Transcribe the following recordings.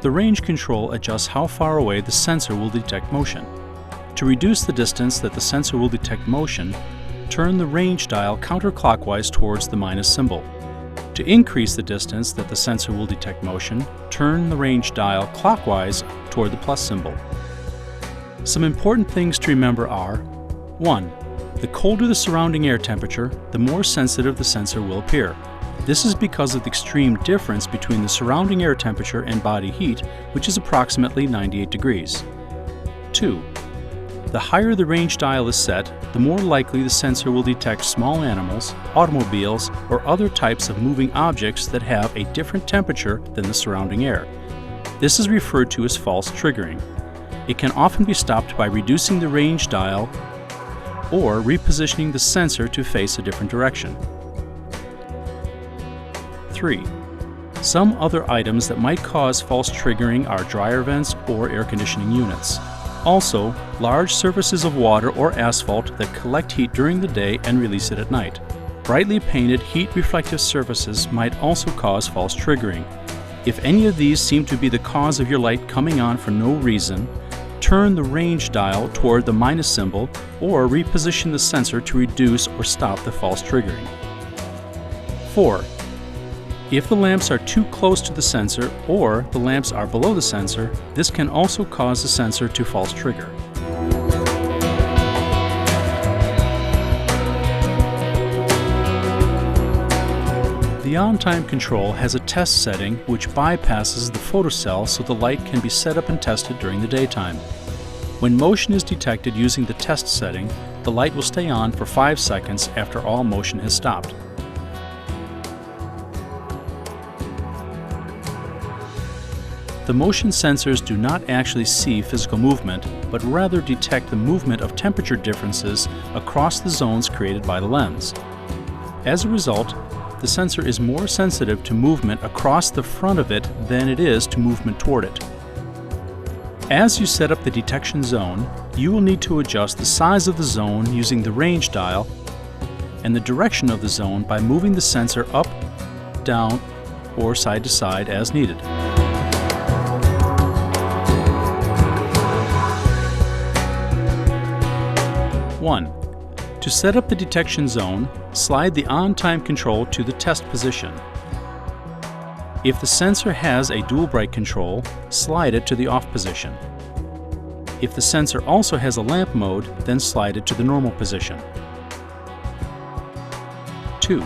The range control adjusts how far away the sensor will detect motion. To reduce the distance that the sensor will detect motion, turn the range dial counterclockwise towards the minus symbol. To increase the distance that the sensor will detect motion, turn the range dial clockwise toward the plus symbol. Some important things to remember are: 1. The colder the surrounding air temperature, the more sensitive the sensor will appear. This is because of the extreme difference between the surrounding air temperature and body heat, which is approximately 98 degrees. 2. The higher the range dial is set, the more likely the sensor will detect small animals, automobiles, or other types of moving objects that have a different temperature than the surrounding air. This is referred to as false triggering. It can often be stopped by reducing the range dial or repositioning the sensor to face a different direction. 3. Some other items that might cause false triggering are dryer vents or air conditioning units. Also, large surfaces of water or asphalt that collect heat during the day and release it at night. Brightly painted heat-reflective surfaces might also cause false triggering. If any of these seem to be the cause of your light coming on for no reason, turn the range dial toward the minus symbol or reposition the sensor to reduce or stop the false triggering. 4. If the lamps are too close to the sensor or the lamps are below the sensor, this can also cause the sensor to false trigger. The on-time control has a test setting which bypasses the photocell so the light can be set up and tested during the daytime. When motion is detected using the test setting, the light will stay on for 5 seconds after all motion has stopped. The motion sensors do not actually see physical movement, but rather detect the movement of temperature differences across the zones created by the lens. As a result, the sensor is more sensitive to movement across the front of it than it is to movement toward it. As you set up the detection zone, you will need to adjust the size of the zone using the range dial and the direction of the zone by moving the sensor up, down, or side to side as needed. 1. To set up the detection zone, slide the on-time control to the test position. If the sensor has a dual bright control, slide it to the off position. If the sensor also has a lamp mode, then slide it to the normal position. 2.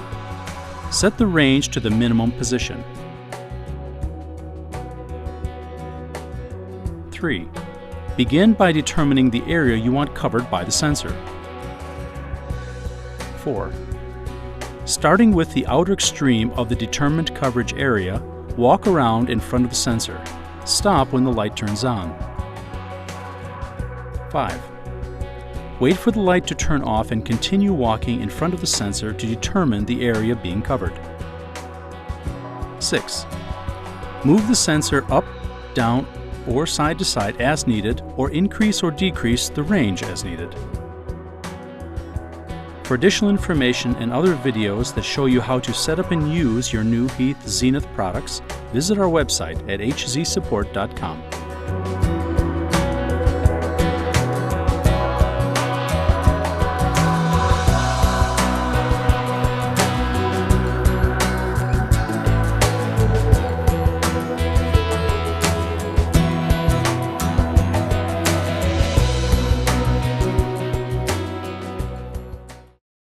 Set the range to the minimum position. 3. Begin by determining the area you want covered by the sensor. 4. Starting with the outer extreme of the determined coverage area, walk around in front of the sensor. Stop when the light turns on. 5. Wait for the light to turn off and continue walking in front of the sensor to determine the area being covered. 6. Move the sensor up, down, or side to side as needed, or increase or decrease the range as needed. For additional information and other videos that show you how to set up and use your new Heath Zenith products, visit our website at hzsupport.com.